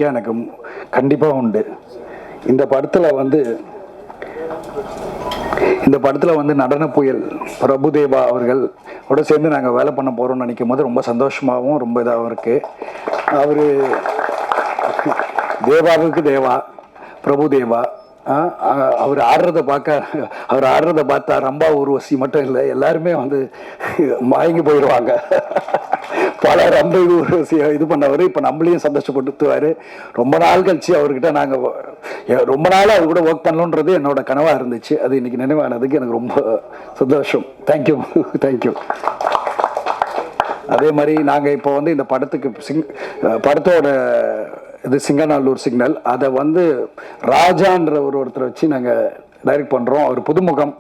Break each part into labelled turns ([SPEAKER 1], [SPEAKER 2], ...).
[SPEAKER 1] நம்பிக்கை எனக்கு கண்டிப்பாக உண்டு. இந்த படத்தில் வந்து நடன புயல் பிரபுதேவா அவர்களோட சேர்ந்து நாங்கள் வேலை பண்ண போகிறோம்னு நினைக்கும் போது ரொம்ப சந்தோஷமாகவும் ரொம்ப இதாகவும் இருக்குது. அவர் தேவாவுக்கு தேவா பிரபுதேவா அவர் ஆடுறதை பார்த்தா ரம்பா ஊர்வசி மட்டும் இல்லை, எல்லாருமே வந்து மயங்கி போயிடுவாங்க. பல ரம்பை ஊர்வசியை இது பண்ணவர் இப்போ நம்மளையும் சந்தோஷப்படுத்துவார். ரொம்ப நாள் கழிச்சு அவர்கிட்ட நாங்கள் ரொம்ப நாள் அவர் கூட ஒர்க் பண்ணணுன்றது என்னோட கனவாக இருந்துச்சு. அது இன்னைக்கு நினைவானதுக்கு எனக்கு ரொம்ப சந்தோஷம். Thank you thank you. அதே மாதிரி நாங்கள் இப்போ வந்து இந்த படத்தோட இது சிங்கநல்லூர் சிக்னல், அதை வந்து ராஜான்ற ஒருத்தரை வச்சு நாங்கள் டைரக்ட் பண்ணுறோம். அவர் புதுமுகம்,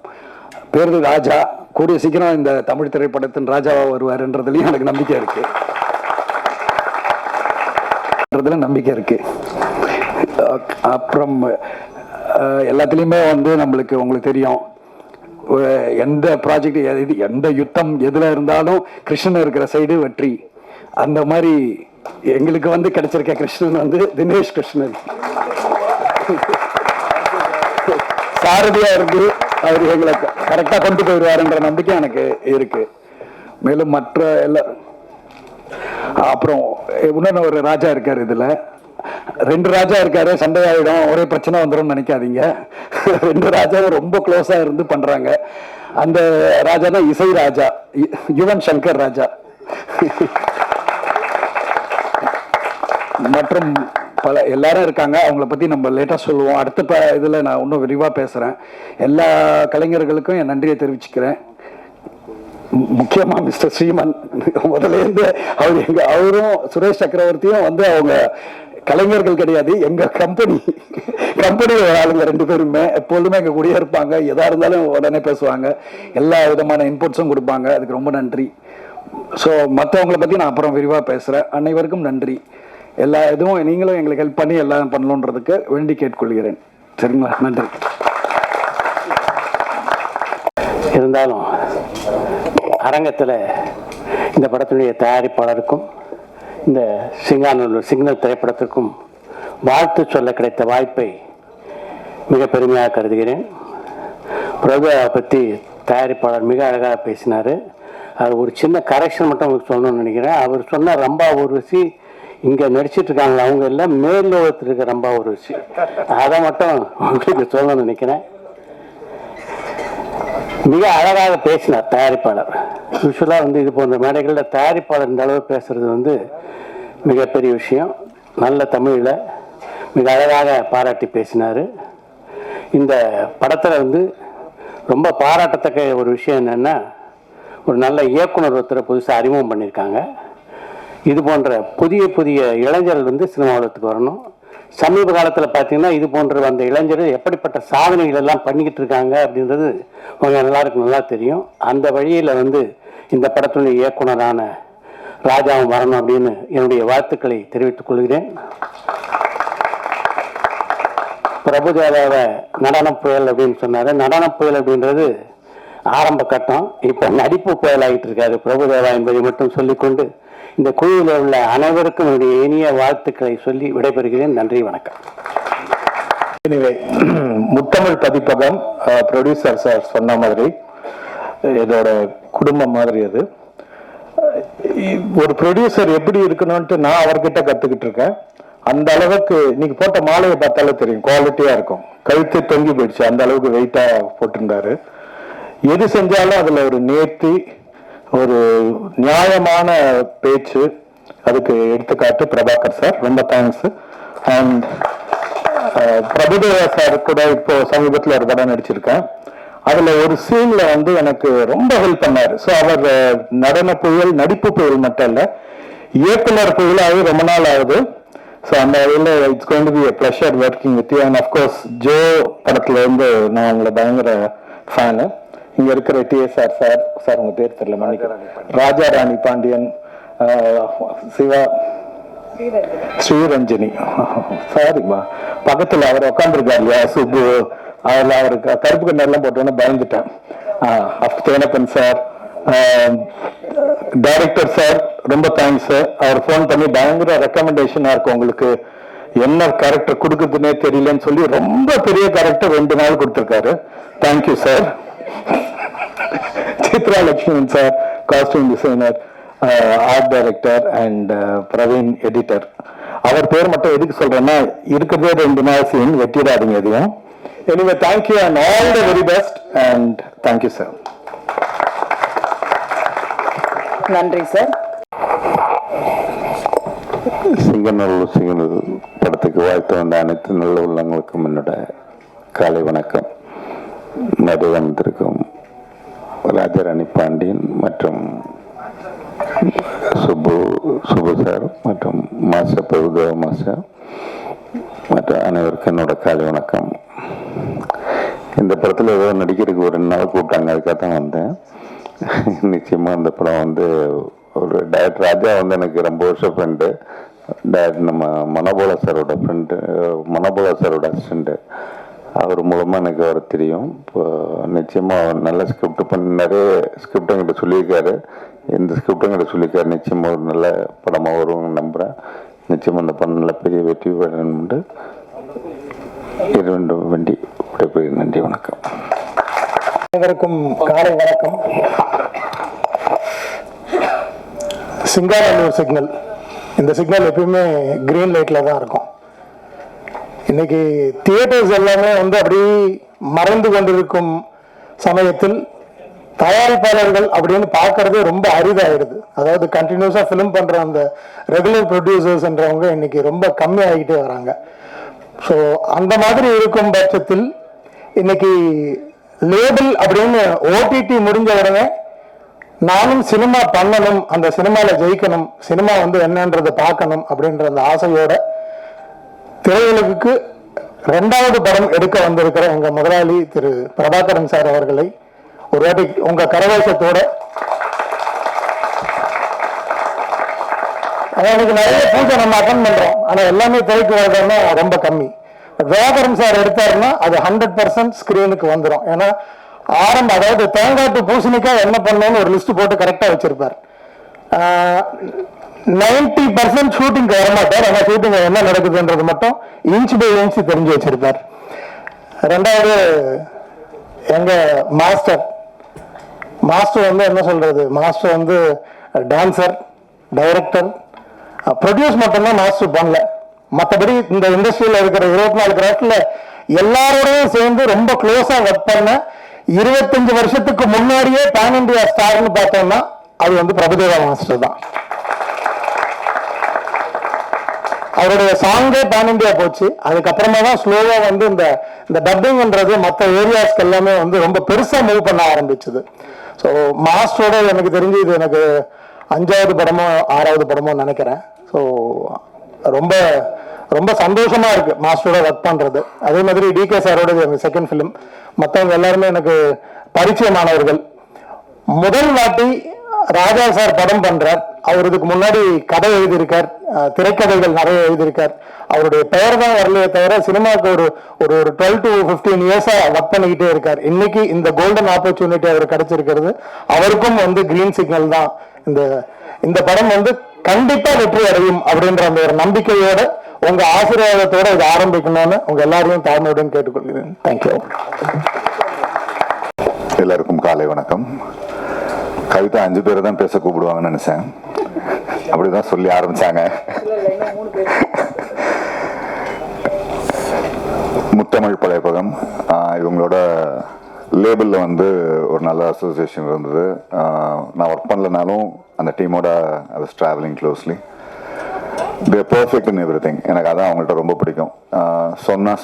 [SPEAKER 1] பேரு ராஜா. கூடிய சீக்கிரம் இந்த தமிழ் திரைப்படத்தின் ராஜாவாக வருவாருன்றதுலையும் எனக்கு நம்பிக்கை இருக்கு. அப்புறம் எல்லாத்துலேயுமே வந்து உங்களுக்கு தெரியும், எந்த ப்ராஜெக்ட் எந்த யுத்தம் எதில் இருந்தாலும் கிருஷ்ணன் இருக்கிற சைடு வெற்றி. அந்த மாதிரி எங்களுக்கு வந்து கிடைச்சிருக்க கிருஷ்ணன் வந்து தினேஷ் கிருஷ்ணன் சாரதியா இருக்கு. அவர் எங்களை கரெக்டா கொண்டு போயிடுவாருன்ற நம்பிக்கை எனக்கு இருக்கு. மேலும் மற்ற அப்புறம் இன்னொன்னு ஒரு ராஜா இருக்காரு, இதுல 2 ராஜா இருக்காரு. சண்டை ஆயிடும், ஒரே பிரச்சனை வந்துடும் நினைக்காதீங்க. 2 ராஜாவும் ரொம்ப க்ளோஸா இருந்து பண்றாங்க. அந்த ராஜா தான் இசை ராஜா, யுவன் சங்கர் ராஜா. மற்றும் எல்லாரும் இருக்காங்க. அவங்கள பத்தி நம்ம லேட்டா சொல்லுவோம். அடுத்த இதுல நான் இன்னும் விரிவா பேசுறேன். எல்லா கலைஞர்களுக்கும் என் நன்றியை தெரிவிச்சுக்கிறேன். முக்கியமா மிஸ்டர் ஸ்ரீமன், முதல்ல இருந்து அவரும் சுரேஷ் சக்கரவர்த்தியும் வந்து அவங்க கலைஞர்கள் கிடையாது, எங்க கம்பெனியில் ஆளுங்க 2 பேருமே எப்பொழுதுமே எங்க கூடயே இருப்பாங்க. எதா இருந்தாலும் உடனே பேசுவாங்க, எல்லா விதமான இன்புட்ஸும் கொடுப்பாங்க. அதுக்கு ரொம்ப நன்றி. ஸோ மற்றவங்களை பத்தி நான் அப்புறம் விரிவா பேசுறேன். அனைவருக்கும் நன்றி. எல்லா இதுவும் நீங்களும் எங்களுக்கு ஹெல்ப் பண்ணி எல்லாம் பண்ணணுன்றதுக்கு வேண்டி கேட்டுக்கொள்கிறேன். சரிங்களா? நன்றி.
[SPEAKER 2] இருந்தாலும் அரங்கத்தில் இந்த படத்தினுடைய தயாரிப்பாளருக்கும் இந்த சிங்காநல்லூர் சிக்னல் திரைப்படத்திற்கும் வாழ்த்து சொல்ல கிடைத்த வாய்ப்பை மிக பெருமையாக கருதுகிறேன். பிரபுவை பற்றி தயாரிப்பாளர் மிக அழகாக பேசினார். அது ஒரு சின்ன கரெக்ஷன் மட்டும் உங்களுக்கு சொல்லணும்னு நினைக்கிறேன். அவர் சொன்ன ரம்பா ஊர்வசி இங்கே நடிச்சிட்டு இருக்காங்களா, அவங்க எல்லாம் மேல்லோகத்தில் இருக்க ரம்பா ஊர்வசி. அதை மட்டும் உங்களுக்கு சொல்லணும்னு நினைக்கிறேன். மிக அழகாக பேசினார் தயாரிப்பாளர். யூஸ்வலாக வந்து இது போன்ற மேடைகளில் தயாரிப்பாளர் இந்த அளவு பேசுறது வந்து மிகப்பெரிய விஷயம். நல்ல தமிழில் மிக அழகாக பாராட்டி பேசினார். இந்த படத்தில் வந்து ரொம்ப பாராட்டத்தக்க ஒரு விஷயம் என்னென்னா, ஒரு நல்ல இயக்குனர் ஒருத்தரை புதுசாக அறிமுகம் பண்ணியிருக்காங்க. இது போன்ற புதிய இளைஞர்கள் வந்து சினிமா உலகத்துக்கு வரணும். சமீப காலத்தில் பார்த்தீங்கன்னா இது போன்ற அந்த இளைஞர்கள் எப்படிப்பட்ட சாதனைகள் எல்லாம் பண்ணிக்கிட்டு இருக்காங்க அப்படின்றது உங்கள் எல்லாருக்கும் நல்லா தெரியும். அந்த வழியில் வந்து இந்த படத்துடைய இயக்குனரான ராஜாவும் வரணும் அப்படின்னு என்னுடைய வாழ்த்துக்களை தெரிவித்துக் கொள்கிறேன். பிரபுதேவாவை நடன புயல் அப்படின்னு சொன்னார். நடன புயல் அப்படின்றது ஆரம்ப கட்டம். இப்போ நடிப்பு புயல் ஆகிட்டு இருக்காரு பிரபுதேவா என்பதை மட்டும் சொல்லிக்கொண்டு இந்த குழுவில் உள்ள அனைவருக்கும் என்னுடைய இனிய வாழ்த்துக்களை சொல்லி விடைபெறுகிறேன். நன்றி, வணக்கம்.
[SPEAKER 3] முத்தமிழ் பதிப்பகம் ப்ரொடியூசர் சார் சொன்ன மாதிரி இதோட குடும்பம் மாதிரி. அது ஒரு ப்ரொடியூசர் எப்படி இருக்கணும்ட்டு நான் அவர்கிட்ட கத்துக்கிட்டு இருக்கேன். அந்த அளவுக்கு இன்னைக்கு போட்ட மாலையை பார்த்தாலே தெரியும், குவாலிட்டியா இருக்கும். கழுத்து தொங்கி போயிடுச்சு, அந்த அளவுக்கு வெயிட்டா போட்டிருந்தாரு. எது செஞ்சாலும் அதுல ஒரு நேர்த்தி, ஒரு நியாயமான பேச்சு. அதுக்கு எடுத்துக்காட்டு பிரபாகர் சார், ரொம்ப தேங்க்ஸ். அண்ட் பிரபுதேவா சார் கூட இப்போ சமீபத்தில் ஒரு படம் நடிச்சிருக்கேன். அதுல ஒரு சீன்ல வந்து எனக்கு ரொம்ப ஹெல்ப் பண்ணாரு. ஸோ அவர் நடன புயல், நடிப்பு புயல் மட்டும் இல்ல, இயக்குனர் புயல் ஆகி ரொம்ப நாள் ஆகுது. ஸோ அந்த வகையில் it's going to be a pleasure working with you. And of course Joe படத்துல இருந்து நான் உங்களை பயங்கர ஃபேனு. இங்க இருக்கிற டிஎஸ்ஆர் சார் உங்க பேர் தெரியல, மன்னிக்கிறேன், ராஜா ராணி பாண்டியன், சிவா, ஸ்ரீரஞ்சனி, சாரிம்மா, பக்கத்துல அவர் உட்காந்துருக்காரு இல்லையா சுப்பு, அதில் அவருக்கு கருப்பு கண்ணெல்லாம் போட்டோன்னு பயந்துட்டேன். தேனப்பன் சார், டைரக்டர் சார் ரொம்ப தேங்க்ஸ். அவர் ஃபோன் பண்ணி பயங்கர ரெக்கமெண்டேஷனா இருக்கும் உங்களுக்கு, என்ன கேரக்டர் கொடுக்குறதுனே தெரியலன்னு சொல்லி ரொம்ப பெரிய கேரக்டர் 2 நாள் கொடுத்துருக்காரு. Thank you sir. Chitra Lakshmanan sir, costume designer, art director and Praveen editor. அவர் பேர் மட்டும் எதுக்கு சொல்றேன்னா, இருக்கிறதே 2 நாள் சீன், வெட்டிடாதீங்க எதையும். Anyway thank you and all the very best and thank you sir.
[SPEAKER 4] நன்றி சார்.
[SPEAKER 5] சிங்கநல்லூர் படத்துக்கு வாழ்த்து வந்த அனைத்து நல்ல உள்ளங்களுக்கும் என்னோட காலை வணக்கம். நடு வந்திருக்கும் ராஜாராணி பாண்டியன் மற்றும் சுபு சார் மற்றும் மாஸ்டர் பிரபுதேவ மாஸ்டர் மற்றும் அனைவருக்கும் என்னோட காலை வணக்கம். இந்த படத்தில் ஏதோ நடிக்கிறதுக்கு ஒரு 2 நாள் கூப்பிட்டாங்க, அதுக்காக தான் வந்தேன். நிச்சயமாக இந்த படம் வந்து ஒரு டைரக்டர் ராஜா வந்து எனக்கு ரொம்ப வருஷம் ஃப்ரெண்டு. டைரக்டர் நம்ம மனோபாலா சாரோட ஃப்ரெண்டு, மனோபாலா சாரோட அசிஸ்டண்ட்டு. அவர் மூலமாக எனக்கு அவர் தெரியும். இப்போ நிச்சயமாக நல்ல ஸ்கிரிப்ட் பண்ணி நிறைய ஸ்கிரிப்ட் என்கிட்ட சொல்லியிருக்காரு. இந்த ஸ்கிரிப்ட் என்கிட்ட சொல்லியிருக்காரு. நிச்சயமாக ஒரு நல்ல படமாக வரும்னு நம்புகிறேன். நிச்சயமாக இந்த படம் நல்ல பெரிய வெற்றி பெறணும்னு இரண்டு வண்டி விடைபெறுகிறேன். நன்றி, வணக்கம்.
[SPEAKER 6] அனைவருக்கும் காலை வணக்கம். சிங்காநல்லூர் சிக்னல், இந்த சிக்னல் எப்பயுமே கிரீன் லைட்டில் தான் இருக்கும். இன்னைக்கு தியேட்டர்ஸ் எல்லாமே வந்து அப்படியே மறைந்து கொண்டிருக்கும் சமயத்தில் தயாரிப்பாளர்கள் அப்படின்னு பார்க்கறது ரொம்ப அரிதாகிடுது. அதாவது கண்டினியூஸாக ஃபிலிம் பண்ணுற அந்த ரெகுலர் ப்ரொடியூசர்ஸ்ன்றவங்க இன்னைக்கு ரொம்ப கம்மி ஆகிட்டே வராங்க. ஸோ அந்த மாதிரி இருக்கும் பட்சத்தில் இன்னைக்கு லேபிள் அப்படின்னு ஓடிடி முடிஞ்ச உடனே நானும் சினிமா பண்ணணும், அந்த சினிமாவில் ஜெயிக்கணும், சினிமா வந்து என்னன்றதை பார்க்கணும் அப்படின்ற அந்த ஆசையோட திரையுலகுக்கு 2வது படம் எடுக்க வந்திருக்கிற எங்க முதலாளி திரு பிரபாகரன் சார் அவர்களை ஒரு வாட்டி உங்க கரகோஷத்தோட, எனக்கு நிறைய பூஜை நம்ம அட்டன் பண்றோம், ஆனா எல்லாமே திரைக்கு வரதுன்னா ரொம்ப கம்மி. பிரபாகரன் சார் எடுத்தாருன்னா அது 100% ஸ்கிரீனுக்கு வந்துடும். ஏன்னா அதாவது தேங்காய் டு பூசணிக்காய் என்ன பண்ணணும்னு ஒரு லிஸ்ட் போட்டு கரெக்டா வச்சிருப்பார். 90% ஷூட்டிங்க்கு வரமாட்டார், ஆனால் ஷூட்டிங் என்ன நடக்குதுன்றது மட்டும் இன்ச் பை இன்ச் தெரிஞ்சு வச்சிருப்பார். 2வது எங்க மாஸ்டர் வந்து என்ன சொல்றது, மாஸ்டர் வந்து டான்சர், டைரக்டர், ப்ரொடியூஸ் மட்டும்தான் மாஸ்டர் பண்ணல. மற்றபடி இந்த இண்டஸ்ட்ரியில் இருக்கிற 24 கிராஃப்ட்ல எல்லாரோடையும் சேர்ந்து ரொம்ப க்ளோஸா ஒர்க் பண்ண 25 வருஷத்துக்கு முன்னாடியே பேன் இண்டியா ஸ்டார்னு பார்த்தோம்னா அது வந்து பிரபுதேவா மாஸ்டர் தான். அவருடைய சாங்கே பேன் இண்டியா போச்சு. அதுக்கப்புறமா தான் ஸ்லோவா வந்து இந்த டப்பிங்ன்றது மற்ற ஏரியாஸ்க்கு எல்லாமே வந்து ரொம்ப பெருசா மூவ் பண்ண ஆரம்பிச்சது. ஸோ மாஸ்டரோட எனக்கு தெரிஞ்சு இது எனக்கு 5வது படமோ 6வது படமோ நினைக்கிறேன். ஸோ ரொம்ப ரொம்ப சந்தோஷமா இருக்கு மாஸ்டரோட ஒர்க் பண்றது. அதே மாதிரி டிகே சாரோட எனக்கு 2nd ஃபிலிம். மற்றவங்க எல்லாருமே எனக்கு பரிச்சயமானவர்கள். முதல் வாட்டி ராஜா சார் படம் பண்றார். அவர் இதுக்கு முன்னாடி கதை எழுதியிருக்கார், திரைக்கதைகள் நிறைய எழுதியிருக்கார். அவருடைய பெயர் தான் வரலையே தவிர சினிமாவுக்கு ஒரு 12 to 15 இயர்ஸா ஒர்க் பண்ணிக்கிட்டே இருக்கார். இன்னைக்கு இந்த கோல்டன் ஆப்பர்ச்சுனிட்டி அவர் கிடைச்சிருக்கிறது அவருக்கும் வந்து கிரீன் சிக்னல் தான். இந்த படம் வந்து கண்டிப்பா வெற்றி அடையும் அப்படின்ற அந்த ஒரு நம்பிக்கையோட உங்க ஆசீர்வாதத்தோட இதை ஆரம்பிக்கணும்னு உங்க எல்லாரையும் தாழ்மையுடன் கேட்டுக்கொள்கிறேன். தேங்க்யூ.
[SPEAKER 5] எல்லாருக்கும் காலை வணக்கம். கவிதா 5 பேரை தான் பேச கூப்பிடுவாங்கன்னு நினைச்சேன், அப்படிதான் சொல்லி ஆரம்பிச்சாங்க. முத்தமிழ் படைப்பகம் இவங்களோட லேபிளில் வந்து ஒரு நல்ல அசோசியேஷன் இருந்தது. நான் ஒர்க் பண்ணலனாலும் அந்த டீமோட I was travelling closely. They're perfect in everything. எனக்கு அதான் அவங்கள்ட்ட ரொம்ப பிடிக்கும்.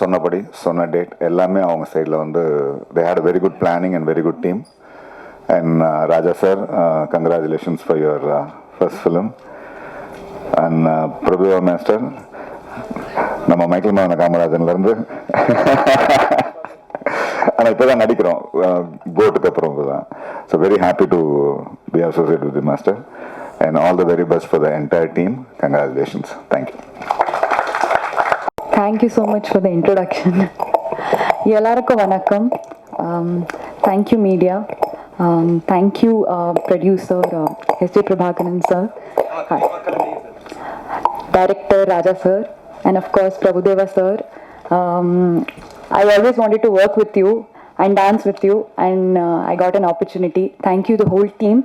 [SPEAKER 5] சொன்னபடி சொன்ன டேட் எல்லாமே அவங்க சைடில் வந்து they had a very good planning and very good team. And Raja sir, congratulations for your first film. And Prabhudeva master, நம்ம மைக்கேல் மோகன காமராஜன்லேருந்து ஆனால் இப்போ தான் நடிக்கிறோம் போட்டுக்கு அப்புறம் தான். So very happy to be associate with the master and all the very best for the entire team. Congratulations. Thank you.
[SPEAKER 4] Thank you so much for the introduction. எல்லாருக்கும் வணக்கம். Thank you media. Thank you producer S.J. Prabhakaran sir. Hi. Director Raja sir. and of course Prabhudeva sir. I always wanted to work with you and dance with you, and I got an opportunity. Thank you the whole team.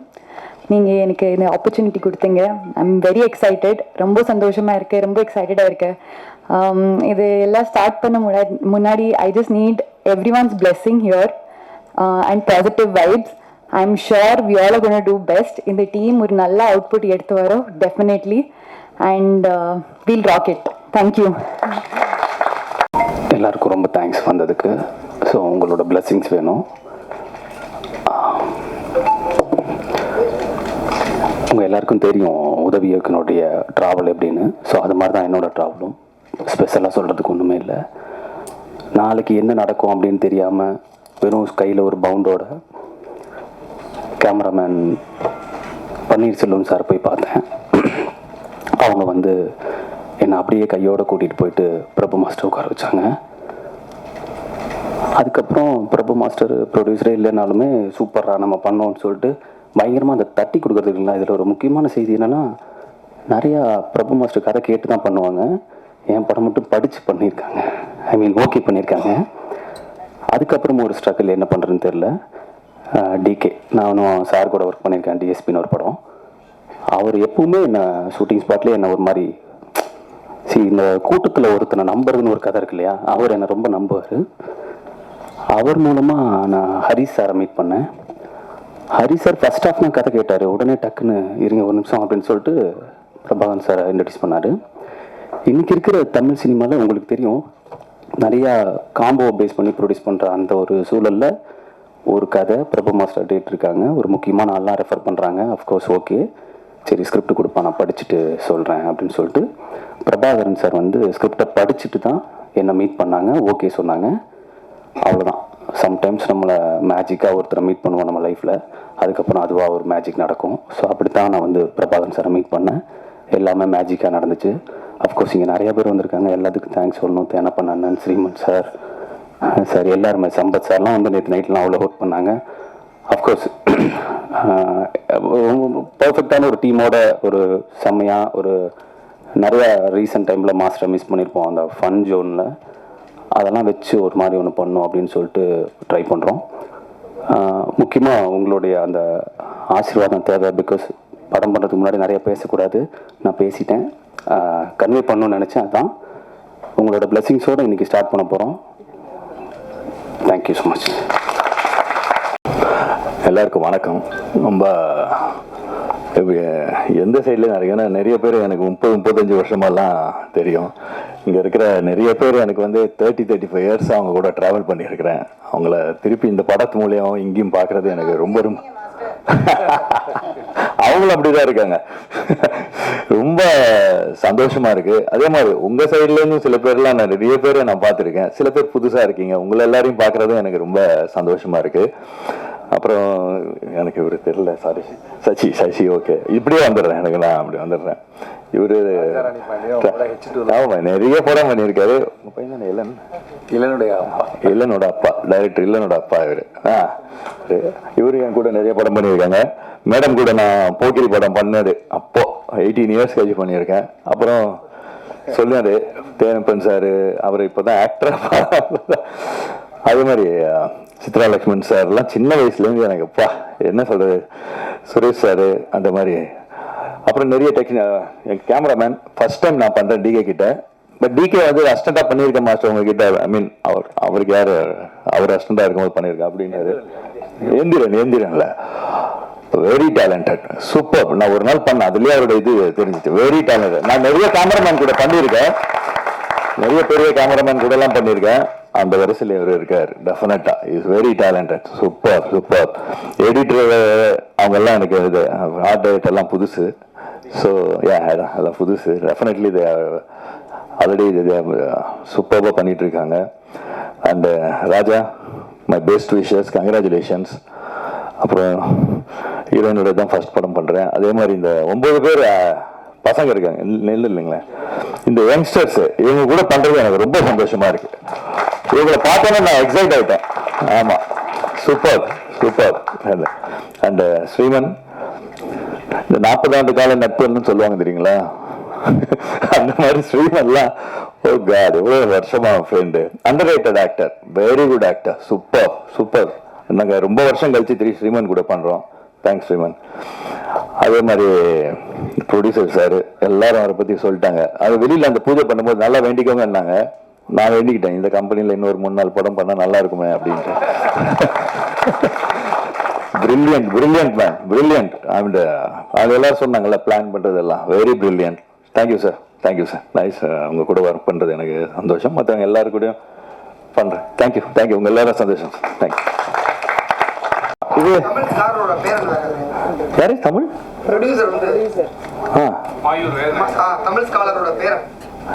[SPEAKER 4] நீங்கள் எனக்கு இந்த opportunity கொடுத்தீங்க. I'm very excited. ரொம்ப சந்தோஷமாக இருக்கேன், ரொம்ப எக்ஸைட்டடாக இருக்கேன். இது எல்லாம் ஸ்டார்ட் பண்ண முன்னாடி I just need everyone's blessing here and positive vibes. I am sure we all are gonna do best. இந்த டீம் ஒரு நல்ல அவுட்புட் எடுத்து வரோம் definitely, and we'll rock it. Thank you.
[SPEAKER 7] எல்லாருக்கும் ரொம்ப தேங்க்ஸ் வந்ததுக்கு. ஸோ உங்களோட பிளெஸ்ஸிங்ஸ் வேணும். உங்கள் எல்லாருக்கும் தெரியும் உதவி இயக்குனுடைய ட்ராவல் எப்படின்னு. ஸோ அது மாதிரி தான் என்னோடய ட்ராவலும். ஸ்பெஷலாக சொல்கிறதுக்கு ஒன்றுமே இல்லை. நாளைக்கு என்ன நடக்கும் அப்படின்னு தெரியாமல் வெறும் கையில் ஒரு பவுண்டோட கேமராமேன் பன்னீர்செல்வம் சார் போய் பார்த்தேன். அவங்க வந்து என்னை அப்படியே கையோடு கூட்டிகிட்டு போயிட்டு பிரபு மாஸ்டர் உட்கார வச்சாங்க. அதுக்கப்புறம் பிரபு மாஸ்டர் ப்ரொடியூசரே இல்லைனாலுமே சூப்பராக நம்ம பண்ணோன்னு சொல்லிட்டு பயங்கரமாக அந்த தட்டி கொடுக்குறதுக்கு இல்லை. இதில் ஒரு முக்கியமான செய்தி என்னென்னா, நிறையா பிரபு மாஸ்டர் கதை கேட்டு தான் பண்ணுவாங்க. என் படம் மட்டும் படித்து பண்ணியிருக்காங்க. ஐ மீன் ஓகே பண்ணியிருக்காங்க. அதுக்கப்புறம் ஒரு ஸ்ட்ரகிள் என்ன பண்ணுறதுன்னு தெரில. டிகே நானும் சார் கூட ஒர்க் பண்ணியிருக்கேன். டிஎஸ்பின்னு ஒரு படம். அவர் எப்பவுமே என்னை ஷூட்டிங் ஸ்பாட்லேயே என்னை ஒரு மாதிரி இந்த கூட்டத்தில் ஒருத்தனை நம்புறதுன்னு ஒரு கதை இருக்கு இல்லையா, அவர் என்னை ரொம்ப நம்புவார். அவர் மூலமாக நான் ஹரிஷ் சாரை மீட் பண்ணேன். ஹரிஷ் சார் ஃபர்ஸ்ட் ஆஃப் நான் கதை கேட்டார். உடனே டக்குன்னு இருங்க ஒரு நிமிஷம் அப்படின்னு சொல்லிட்டு பிரபாகரன் சாரை இன்ட்ரடியூஸ் பண்ணார். இன்றைக்கி இருக்கிற தமிழ் சினிமாவில் உங்களுக்கு தெரியும், நிறையா காம்போ பேஸ் பண்ணி ப்ரொடியூஸ் பண்ணுற அந்த ஒரு சூழலில் ஒரு கதை பிரபு மாஸ்டர் டேட் இருக்காங்க. ஒரு முக்கியமான ஆள்லாம் ரெஃபர் பண்ணுறாங்க. அஃப்கோர்ஸ் ஓகே, சரி ஸ்கிரிப்ட் கொடுப்பா, நான் படிச்சுட்டு சொல்கிறேன் அப்படின்னு சொல்லிட்டு பிரபாகரன் சார் வந்து ஸ்கிரிப்டை படிச்சுட்டு தான் என்னை மீட் பண்ணாங்க. ஓகே சொன்னாங்க. அவ்வளோதான். சம்டைம்ஸ் நம்மளை மேஜிக்காக ஒருத்தரை மீட் பண்ணுவோம் நம்ம லைஃப்பில். அதுக்கப்புறம் அதுவாக ஒரு மேஜிக் நடக்கும். ஸோ அப்படித்தான் நான் வந்து பிரபாகரன் சாரை மீட் பண்ணேன். எல்லாமே மேஜிக்காக நடந்துச்சு. அஃப்கோர்ஸ் இங்கே நிறைய பேர் வந்திருக்காங்க. எல்லாத்துக்கும் தேங்க்ஸ் சொல்லணும். தேனப்பன் அண்ணன், ஸ்ரீமன் சார், சார் எல்லாருமே, சம்பத் சார்லாம் வந்து நேற்று நைட்லாம் அவ்வளோ ஒர்க் பண்ணாங்க. அஃப்கோர்ஸ் பர்ஃபெக்டான ஒரு டீமோட ஒரு செம்மையாக ஒரு நிறையா ரீசெண்ட் டைமில் மாஸ்டரை மிஸ் பண்ணியிருப்போம் அந்த ஃபன் ஜோனில். அதெல்லாம் வச்சு ஒரு மாதிரி ஒன்று பண்ணோம் அப்படின்னு சொல்லிட்டு ட்ரை பண்ணுறோம். முக்கியமாக உங்களுடைய அந்த ஆசீர்வாதம் தேவை. பிகாஸ் படம் பண்ணுறதுக்கு முன்னாடி நிறைய பேசக்கூடாது, நான் பேசிட்டேன். கன்வே பண்ணணும்னு நினச்சேன். அதான் உங்களோட பிளெஸிங்ஸோடு இன்றைக்கி ஸ்டார்ட் பண்ண போகிறோம். Thank you so much.
[SPEAKER 3] எல்லாருக்கும் வணக்கம். ரொம்ப எந்த சைட்லேயும் நிறைய, ஏன்னா நிறைய பேர் எனக்கு 30-35 வருஷமாலாம் தெரியும். இங்கே இருக்கிற நிறைய பேர் எனக்கு வந்து 30-35 இயர்ஸ் அவங்க கூட ட்ராவல் பண்ணியிருக்கிறேன். அவங்கள திருப்பி இந்த படத்து மூலியம் இங்கேயும் பார்க்குறது எனக்கு ரொம்ப ரொம்ப அவங்களும் அப்படிதான் இருக்காங்க. ரொம்ப சந்தோஷமா இருக்கு. அதே மாதிரி உங்க சைட்லேருந்து சில பேர்லாம் நான் நிறைய பேரை நான் பார்த்துருக்கேன். சில பேர் புதுசாக இருக்கீங்க. உங்களை எல்லாரையும் பார்க்குறதும் எனக்கு ரொம்ப சந்தோஷமா இருக்கு. அப்புறம் எனக்கு இவரு தெரியல, சாரி, சசி ஓகே, இப்படியே வந்துடுறேன். எனக்கு நான் அப்படி வந்துடுறேன். இவரு ஆமா நிறைய படம் பண்ணியிருக்காரு. உங்க பையன் இல்லனோட அப்பா, டைரக்டர் இல்லனோட அப்பா இவரு. இவரு என் கூட நிறைய படம் பண்ணியிருக்காங்க. மேடம் கூட நான் போக்கிரி படம் பண்ணது அப்போ 18 இயர்ஸ் கழிச்சு பண்ணியிருக்கேன். அப்புறம் சொன்னாரு தேனப்பன் சாரு, அவர் இப்போதான் ஆக்டரா. அதே மாதிரி சித்ரா லக்ஷ்மன் சார்லாம் சின்ன வயசுலேருந்து எனக்கு அப்பா என்ன சொல்கிறது, சுரேஷ் சார் அந்த மாதிரி. அப்புறம் நிறைய என் கேமராமேன் ஃபர்ஸ்ட் டைம் நான் பண்ணுறேன் டிகே கிட்ட. பட் டிகே வந்து அசிஸ்டண்டாக பண்ணியிருக்கேன் மாஸ்டர் உங்ககிட்ட. ஐ மீன் அவருக்கு யார், அவர் அசிஸ்டண்டாக இருக்கும்போது பண்ணியிருக்கேன் அப்படின்னாரு. எந்திரன்ல வெரி டேலண்டட், சூப்பர். நான் ஒரு நாள் பண்ணேன், அதுலேயே அவரோட இது தெரிஞ்சிச்சு. Very talented. நான் நிறைய கேமராமேன் கூட பண்ணியிருக்கேன், நிறைய பெரிய கேமராமேன் கூட எல்லாம் பண்ணியிருக்கேன். அந்த வரிசையில் இவர் இருக்கார். டெஃபினட்டா is very talented, super super. Editor அவங்க எல்லாம் எனக்கு இது ஆர்ட் டைரக்டர் எல்லாம் புதுசு. ஸோ அதெல்லாம் புதுசு. டெஃபினெட்லி இது ஆல்ரெடி இது சூப்பராக பண்ணிட்டு இருக்காங்க. And Raja, my best wishes, congratulations. அப்புறம் ஹீரோயினோட தான் ஃபர்ஸ்ட் படம் பண்ணுறேன். அதே மாதிரி இந்த 9 பேர் பசங்க இருக்காங்க, நெல் இல்லைங்களா, இந்த யங்ஸ்டர்ஸ் இவங்க கூட பண்றது எனக்கு ரொம்ப சந்தோஷமா இருக்கு. இவங்களை பார்த்தோன்னா நான் எக்ஸைட் ஆயிட்டேன். ஆமா, சூப்பர் சூப்பர். அண்ட் ஸ்ரீமன், இந்த 40 ஆண்டு கால நட்புன்னு சொல்லுவாங்க தெரியுங்களா,
[SPEAKER 5] அந்த மாதிரி ஸ்ரீமன்லாம் ஓ காட் எவ்வளோ வருஷமா friend. Under rated actor, very good actor, super super. நாங்கள் ரொம்ப வருஷம் கழிச்சு ஸ்ரீமன் கூட பண்ணுறோம். தேங்க்ஸ் ஸ்ரீமன். அதே மாதிரி ப்ரொடியூசர் சார் எல்லாரும் அவரை பற்றி சொல்லிட்டாங்க. அது வெளியில் அந்த பூஜை பண்ணும்போது நல்லா வேண்டிக்கோங்கன்னாங்க. நான் வேண்டிக்கிட்டேன், இந்த கம்பெனியில் இன்னொரு 3-4 படம் பண்ணால் நல்லா இருக்குமே அப்படின்ட்டு. Brilliant brilliant man, brilliant. And அது எல்லாரும் சொன்னாங்கல்ல பிளான் பண்ணுறதெல்லாம் very brilliant. Thank you sir, thank you sir. Nice. உங்கள் கூட ஒர்க் பண்ணுறது எனக்கு சந்தோஷம். மற்றவங்க எல்லாரும் கூடயும் பண்ணுறேன். Thank you thank you. உங்கள் எல்லாரும் சந்தோஷம் சார். தேங்க்யூ. இது யாரு தமிழ்
[SPEAKER 8] ப்ரொடியூசர் வந்து தமிழ் ஸ்காலரோட பேர்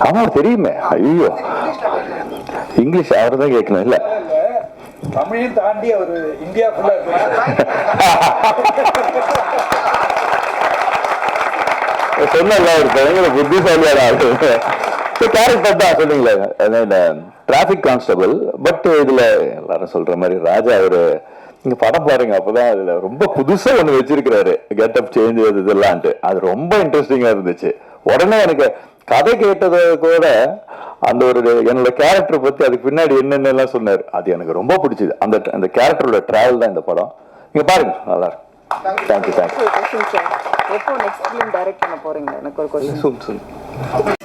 [SPEAKER 5] ஆமா தெரியுமே. ஐயோ இங்கிலீஷ் அவர் தான் கேட்கணும். இல்ல
[SPEAKER 1] தமிழையும் தாண்டி அவர் இந்தியா ஃபுல்லா
[SPEAKER 5] சொன்னல ஒரு பயங்கர புத்திசாலியான ஆளு. கேரக்டர் தான் சொன்னீங்களே, டிராபிக் கான்ஸ்டபிள். பட் இதுல எல்லாரும் சொல்ற மாதிரி ராஜா அவரு நீங்க படம் பாருங்க, அப்பதான் அதுல ரொம்ப புதுசா ஒண்ணு வச்சிருக்கிறாரு. கெட்டப் சேஞ்ச் இதெல்லாம்ட்டு அது ரொம்ப இன்ட்ரெஸ்டிங்கா இருந்துச்சு. உடனே எனக்கு கதை கேட்டதை கூட அந்த ஒரு என்னோட கேரக்டர் பத்தி அதுக்கு பின்னாடி என்னென்ன எல்லாம் சொன்னாரு, அது எனக்கு ரொம்ப பிடிச்சது. அந்த கேரக்டரோட டிராவல் தான் இந்த படம். நீங்க பாருங்க, நல்லா இருக்கும். Thank you thank you.
[SPEAKER 9] எப்போ நெக்ஸ்ட் ஃபிலிம் டைரக்ட் பண்ண போறீங்க? எனக்கு ஒரு क्वेश्चन.
[SPEAKER 5] soon